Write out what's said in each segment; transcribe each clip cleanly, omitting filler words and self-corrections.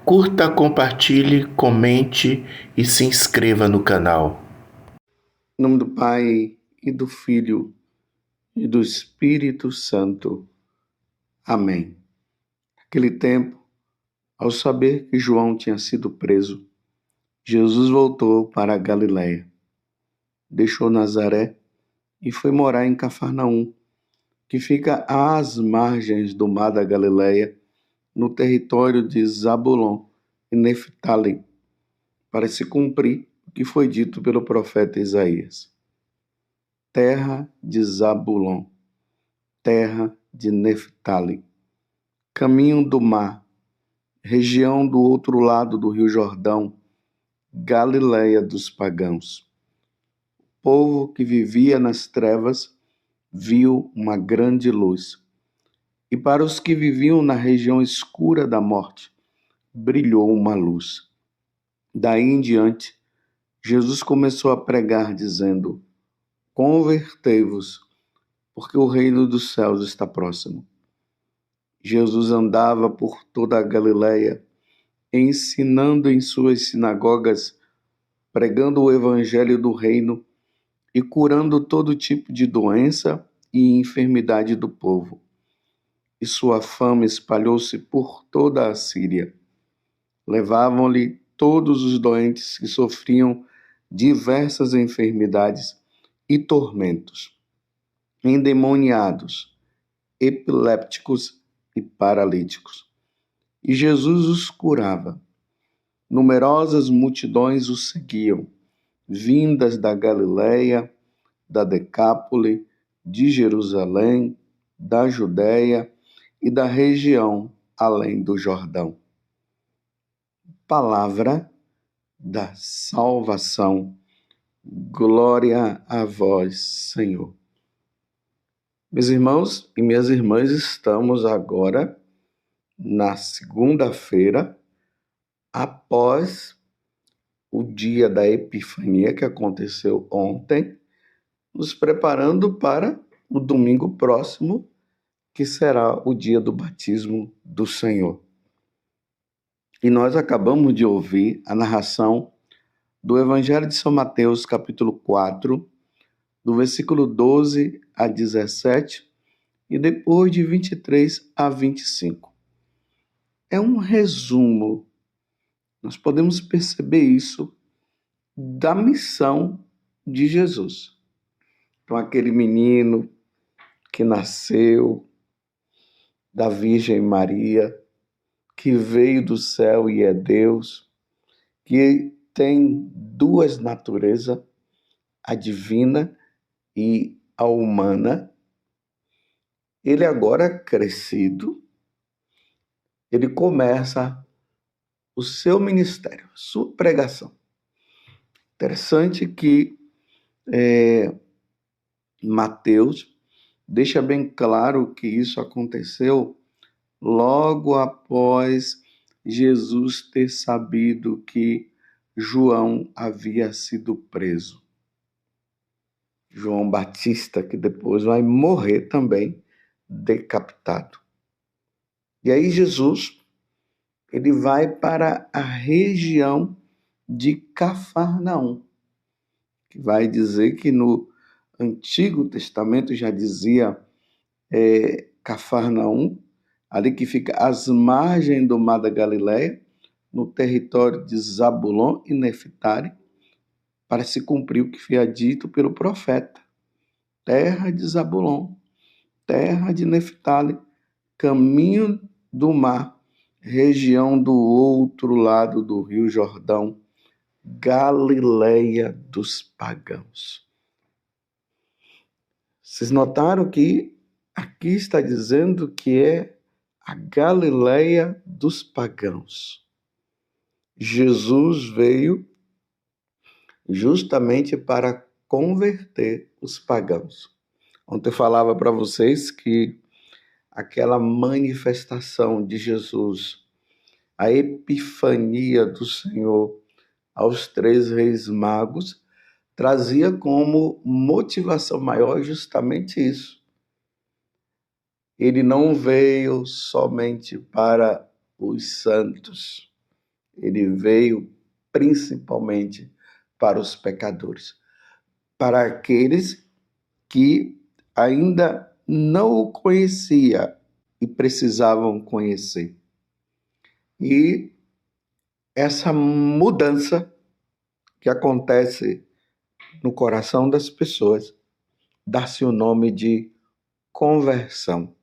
Curta, compartilhe, comente e se inscreva no canal. Em nome do Pai, e do Filho, e do Espírito Santo. Amém. Naquele tempo, ao saber que João tinha sido preso, Jesus voltou para a Galiléia. Deixou Nazaré e foi morar em Cafarnaum, que fica às margens do mar da Galiléia, no território de Zabulon e Neftali, para se cumprir o que foi dito pelo profeta Isaías. Terra de Zabulon, terra de Neftali, caminho do mar, região do outro lado do rio Jordão, Galiléia dos pagãos. O povo que vivia nas trevas viu uma grande luz. E para os que viviam na região escura da morte, brilhou uma luz. Daí em diante, Jesus começou a pregar, dizendo: Convertei-vos, porque o reino dos céus está próximo. Jesus andava por toda a Galiléia, ensinando em suas sinagogas, pregando o evangelho do reino e curando todo tipo de doença e enfermidade do povo. E sua fama espalhou-se por toda a Síria. Levavam-lhe todos os doentes que sofriam diversas enfermidades e tormentos, endemoniados, epilépticos e paralíticos. E Jesus os curava. Numerosas multidões o seguiam, vindas da Galiléia, da Decápole, de Jerusalém, da Judéia e da região além do Jordão. Palavra da salvação. Glória a vós, Senhor. Meus irmãos e minhas irmãs, estamos agora na segunda-feira, após o dia da Epifania, que aconteceu ontem, nos preparando para o domingo próximo, que será o dia do batismo do Senhor. E nós acabamos de ouvir a narração do Evangelho de São Mateus, capítulo 4, do versículo 12 a 17, e depois de 23 a 25. É um resumo, nós podemos perceber isso, da missão de Jesus. Então, aquele menino que nasceu da Virgem Maria, que veio do céu e é Deus, que tem duas naturezas, a divina e a humana. Ele agora crescido, ele começa o seu ministério, sua pregação. Interessante que Mateus deixa bem claro que isso aconteceu logo após Jesus ter sabido que João havia sido preso. João Batista, que depois vai morrer também decapitado. E aí Jesus, ele vai para a região de Cafarnaum, que vai dizer que no Antigo Testamento já dizia Cafarnaum, ali que fica às margens do mar da Galiléia, no território de Zabulon e Neftali, para se cumprir o que foi dito pelo profeta. Terra de Zabulon, terra de Neftali, caminho do mar, região do outro lado do rio Jordão, Galiléia dos pagãos. Vocês notaram que aqui está dizendo que é a Galiléia dos pagãos. Jesus veio justamente para converter os pagãos. Ontem eu falava para vocês que aquela manifestação de Jesus, a epifania do Senhor aos 3 reis magos, trazia como motivação maior justamente isso. Ele não veio somente para os santos, Ele veio principalmente para os pecadores, para aqueles que ainda não o conhecia e precisavam conhecer. E essa mudança que acontece no coração das pessoas dá-se o nome de conversão.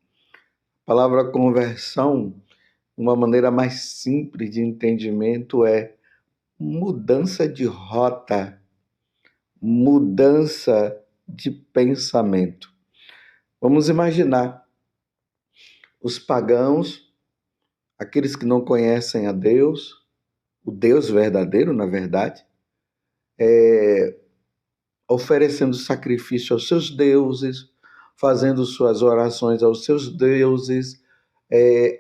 A palavra conversão, uma maneira mais simples de entendimento, é mudança de rota, mudança de pensamento. Vamos imaginar os pagãos, aqueles que não conhecem a Deus, o Deus verdadeiro, na verdade, oferecendo sacrifício aos seus deuses, fazendo suas orações aos seus deuses,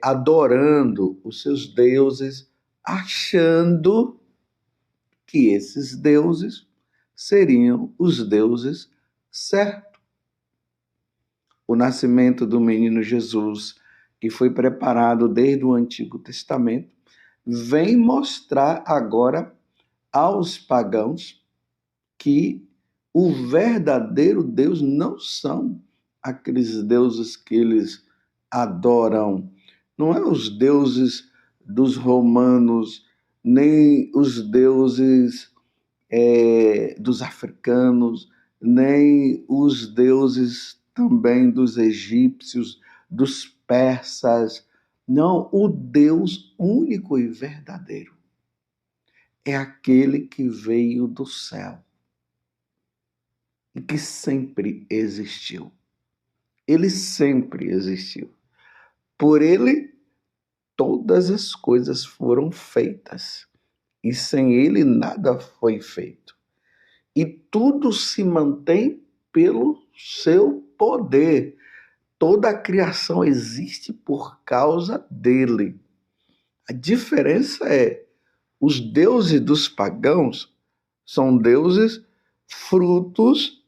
adorando os seus deuses, achando que esses deuses seriam os deuses certos. O nascimento do menino Jesus, que foi preparado desde o Antigo Testamento, vem mostrar agora aos pagãos que o verdadeiro Deus não são aqueles deuses que eles adoram. Não é os deuses dos romanos, nem os deuses dos africanos, nem os deuses também dos egípcios, dos persas. Não, o Deus único e verdadeiro é aquele que veio do céu e que sempre existiu. Ele sempre existiu. Por ele, todas as coisas foram feitas, e sem ele nada foi feito. E tudo se mantém pelo seu poder. Toda a criação existe por causa dele. A diferença é, os deuses dos pagãos são deuses frutos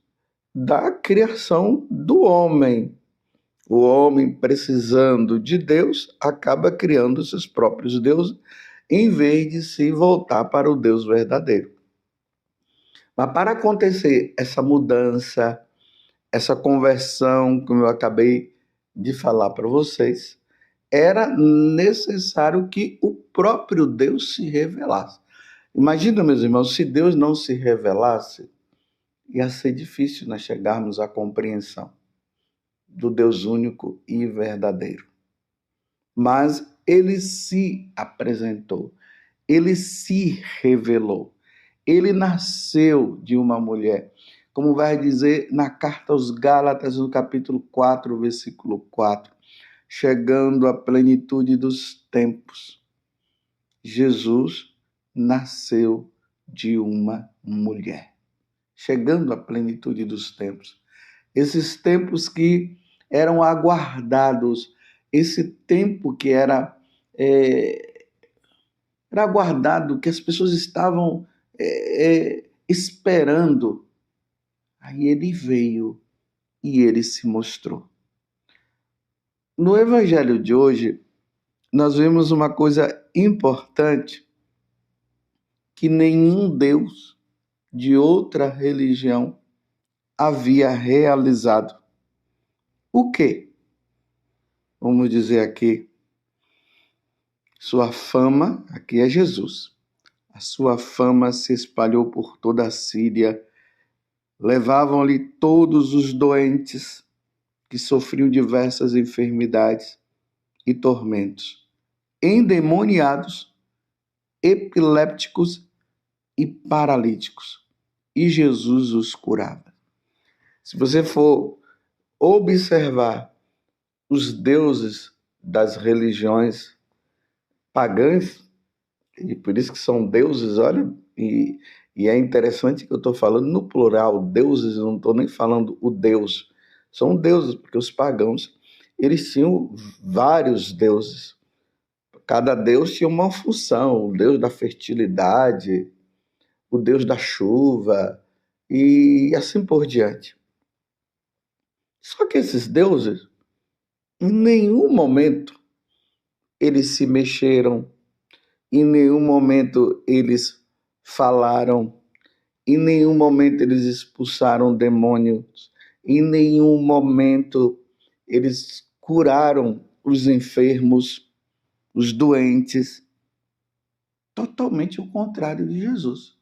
da criação do homem. O homem, precisando de Deus, acaba criando seus próprios deuses, em vez de se voltar para o Deus verdadeiro. Mas para acontecer essa mudança, essa conversão, como eu acabei de falar para vocês, era necessário que o próprio Deus se revelasse. Imagina, meus irmãos, se Deus não se revelasse, ia ser difícil nós chegarmos à compreensão do Deus único e verdadeiro. Mas ele se apresentou, ele se revelou, ele nasceu de uma mulher, como vai dizer na carta aos Gálatas, no capítulo 4, versículo 4, chegando à plenitude dos tempos, Jesus nasceu de uma mulher. Chegando à plenitude dos tempos. Esses tempos que eram aguardados, esse tempo que era aguardado, que as pessoas estavam esperando. Aí ele veio e ele se mostrou. No evangelho de hoje, nós vemos uma coisa importante que nenhum Deus de outra religião havia realizado. O quê? Vamos dizer aqui, sua fama, aqui é Jesus. A sua fama se espalhou por toda a Síria. Levavam-lhe todos os doentes que sofriam diversas enfermidades e tormentos, endemoniados, epilépticos e paralíticos. E Jesus os curava. Se você for observar os deuses das religiões pagãs, e por isso que são deuses, olha, e é interessante que eu estou falando no plural, deuses, eu não estou nem falando o Deus, são deuses, porque os pagãos, eles tinham vários deuses, cada deus tinha uma função, o deus da fertilidade, o deus da chuva, e assim por diante. Só que esses deuses, em nenhum momento, eles se mexeram Em nenhum momento eles falaram, em nenhum momento eles expulsaram demônios, em nenhum momento eles curaram os enfermos, os doentes. Totalmente o contrário de Jesus.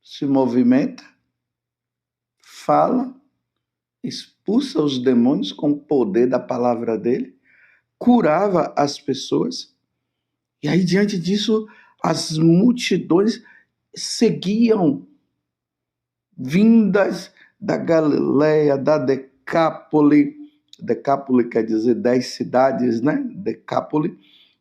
Se movimenta, fala, expulsa os demônios com o poder da palavra dele, curava as pessoas. E aí, diante disso, as multidões seguiam, vindas da Galileia, da Decápole. Decápole quer dizer 10 cidades, né? Decápole.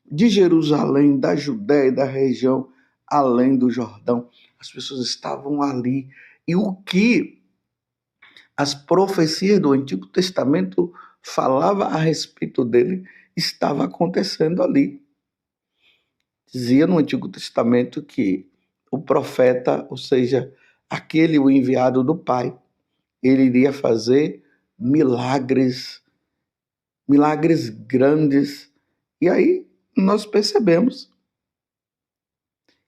De Jerusalém, da Judéia e da região além do Jordão. As pessoas estavam ali. E o que as profecias do Antigo Testamento falava a respeito dele estava acontecendo ali. Dizia no Antigo Testamento que o profeta, ou seja, aquele o enviado do Pai, ele iria fazer milagres grandes. E aí nós percebemos.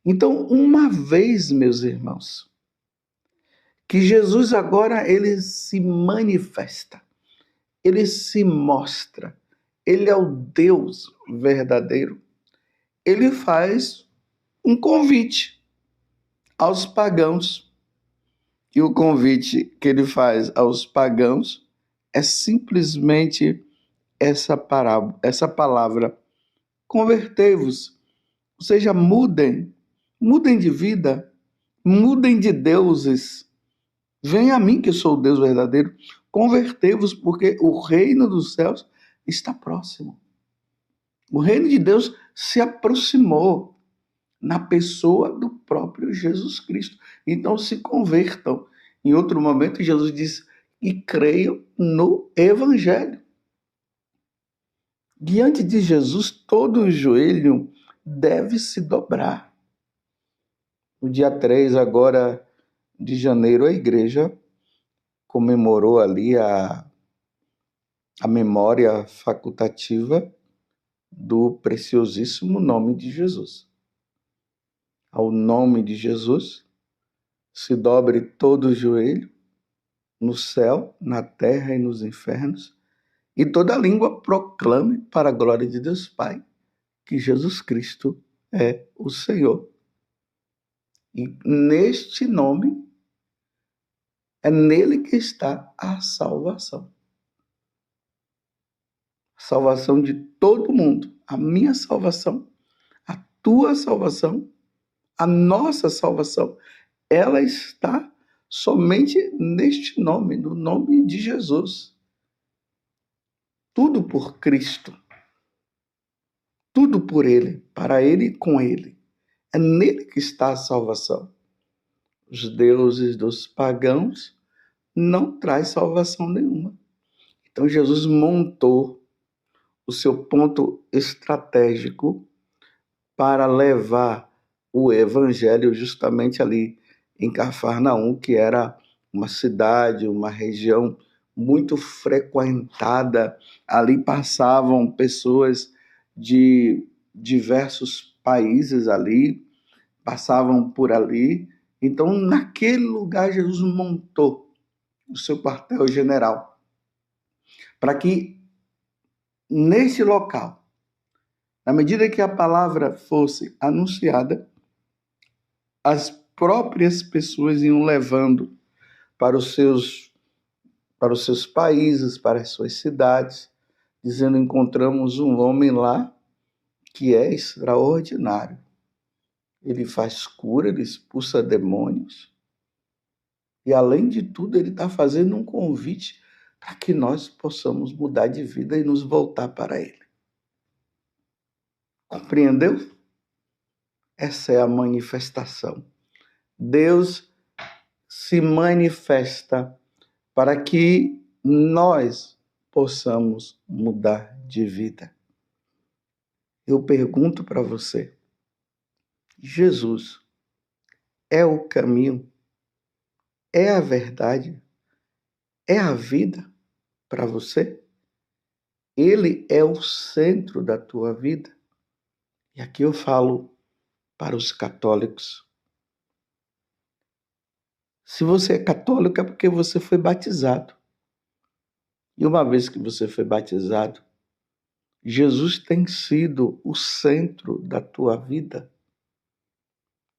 Então, uma vez, meus irmãos, que Jesus agora ele se manifesta, ele se mostra, ele é o Deus verdadeiro, ele faz um convite aos pagãos. E o convite que ele faz aos pagãos é simplesmente essa palavra: convertei-vos, ou seja, mudem de vida, mudem de deuses. Venha a mim que sou o Deus verdadeiro, convertei-vos porque o reino dos céus está próximo. O reino de Deus se aproximou na pessoa do próprio Jesus Cristo. Então se convertam. Em outro momento Jesus diz, e creiam no Evangelho. Diante de Jesus, todo o joelho deve se dobrar. No dia 3 agora de janeiro, a igreja comemorou ali a memória facultativa do preciosíssimo nome de Jesus. Ao nome de Jesus se dobre todo o joelho, no céu, na terra e nos infernos, e toda língua proclame para a glória de Deus Pai que Jesus Cristo é o Senhor. E neste nome, é nele que está a salvação. A salvação de todo mundo. A minha salvação, a tua salvação, a nossa salvação. Ela está somente neste nome, no nome de Jesus. Tudo por Cristo. Tudo por Ele, para Ele e com Ele. É nele que está a salvação. Os deuses dos pagãos não traz salvação nenhuma. Então Jesus montou o seu ponto estratégico para levar o evangelho justamente ali em Cafarnaum, que era uma cidade, uma região muito frequentada. Ali passavam pessoas de diversos países ali, passavam por ali. Então, naquele lugar, Jesus montou o seu quartel-general para que, nesse local, na medida que a palavra fosse anunciada, as próprias pessoas iam levando para os seus países, para as suas cidades, dizendo: encontramos um homem lá que é extraordinário. Ele faz cura, ele expulsa demônios. E, além de tudo, ele está fazendo um convite para que nós possamos mudar de vida e nos voltar para ele. Compreendeu? Essa é a manifestação. Deus se manifesta para que nós possamos mudar de vida. Eu pergunto para você, Jesus é o caminho? É a verdade? É a vida para você? Ele é o centro da tua vida? E aqui eu falo para os católicos. Se você é católico é porque você foi batizado. E uma vez que você foi batizado, Jesus tem sido o centro da tua vida.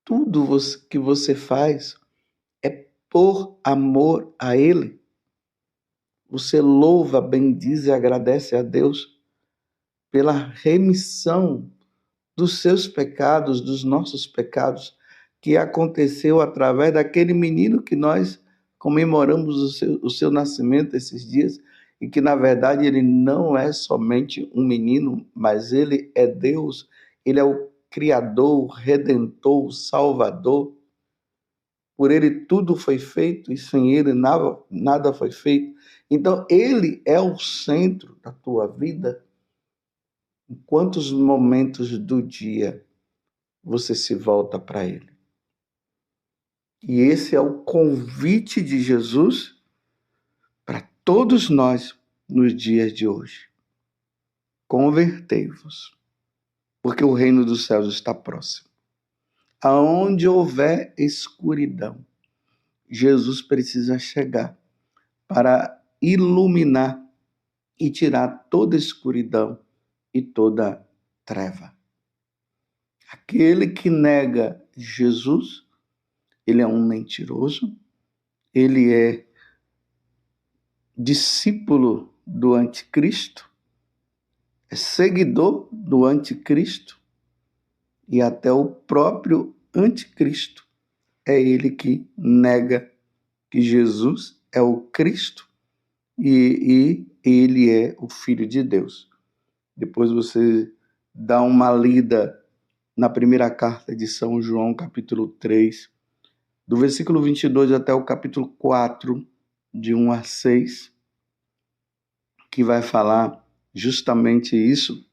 Tudo que você faz é por amor a Ele. Você louva, bendiz e agradece a Deus pela remissão dos seus pecados, dos nossos pecados, que aconteceu através daquele menino que nós comemoramos o seu nascimento esses dias, e que, na verdade, ele não é somente um menino, mas ele é Deus, ele é o Criador, o Redentor, o Salvador. Por ele tudo foi feito e sem ele nada foi feito. Então, ele é o centro da tua vida. Em quantos momentos do dia você se volta para ele? E esse é o convite de Jesus para todos nós nos dias de hoje. Convertei-vos, porque o reino dos céus está próximo. Aonde houver escuridão, Jesus precisa chegar para iluminar e tirar toda escuridão e toda treva. Aquele que nega Jesus, ele é um mentiroso, ele é discípulo do anticristo, é seguidor do anticristo, e até o próprio anticristo é ele que nega que Jesus é o Cristo e ele é o Filho de Deus. Depois você dá uma lida na primeira carta de São João, capítulo 3, do versículo 22 até o capítulo 4, de 1 a 6, que vai falar justamente isso,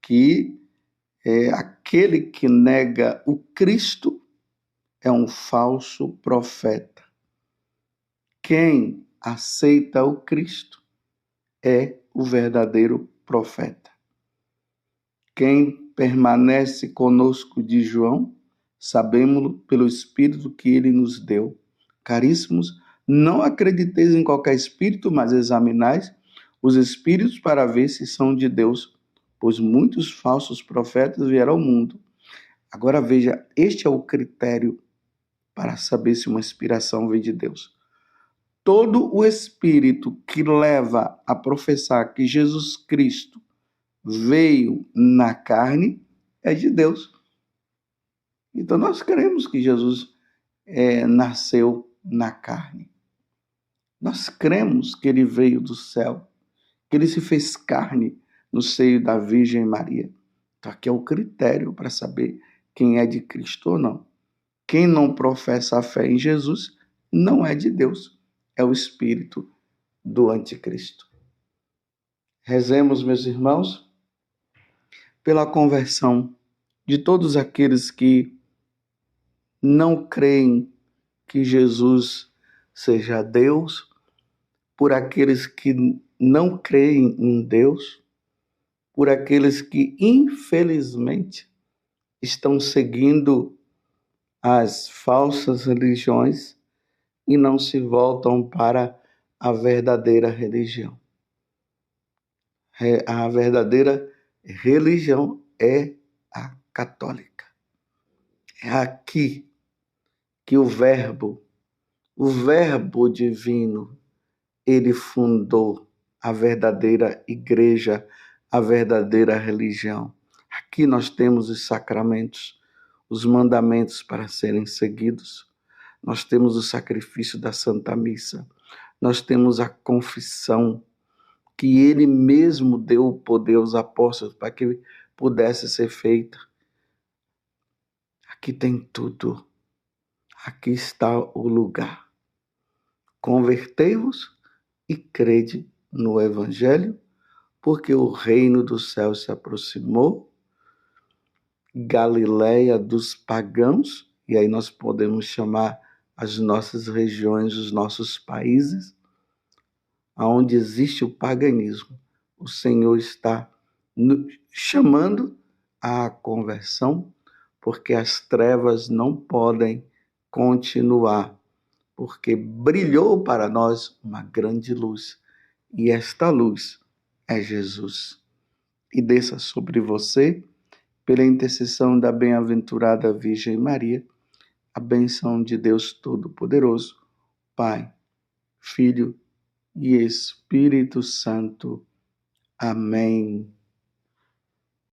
que aquele que nega o Cristo é um falso profeta. Quem aceita o Cristo é o verdadeiro profeta. Quem permanece conosco, de João, sabemos-lo pelo Espírito que ele nos deu. Caríssimos, não acrediteis em qualquer espírito, mas examinais os espíritos para ver se são de Deus, pois muitos falsos profetas vieram ao mundo. Agora veja, este é o critério para saber se uma inspiração vem de Deus. Todo o espírito que leva a professar que Jesus Cristo veio na carne é de Deus. Então nós cremos que Jesus nasceu na carne. Nós cremos que ele veio do céu, que ele se fez carne no seio da Virgem Maria. Então aqui é o critério para saber quem é de Cristo ou não. Quem não professa a fé em Jesus não é de Deus, é o espírito do anticristo. Rezemos, meus irmãos, pela conversão de todos aqueles que não creem que Jesus seja Deus, por aqueles que não creem em Deus, por aqueles que, infelizmente, estão seguindo as falsas religiões e não se voltam para a verdadeira religião. A verdadeira religião é a católica. É aqui que o Verbo divino, ele fundou a verdadeira igreja, a verdadeira religião. Aqui nós temos os sacramentos, os mandamentos para serem seguidos. Nós temos o sacrifício da Santa Missa. Nós temos a confissão, que ele mesmo deu o poder aos apóstolos para que pudesse ser feita. Aqui tem tudo. Aqui está o lugar. Convertei-vos e crede no Evangelho, porque o reino dos céus se aproximou. Galileia dos pagãos, e aí nós podemos chamar as nossas regiões, os nossos países, onde existe o paganismo. O Senhor está chamando à conversão, porque as trevas não podem continuar, porque brilhou para nós uma grande luz, e esta luz é Jesus. E desça sobre você, pela intercessão da bem-aventurada Virgem Maria, a bênção de Deus Todo-Poderoso, Pai, Filho e Espírito Santo. Amém.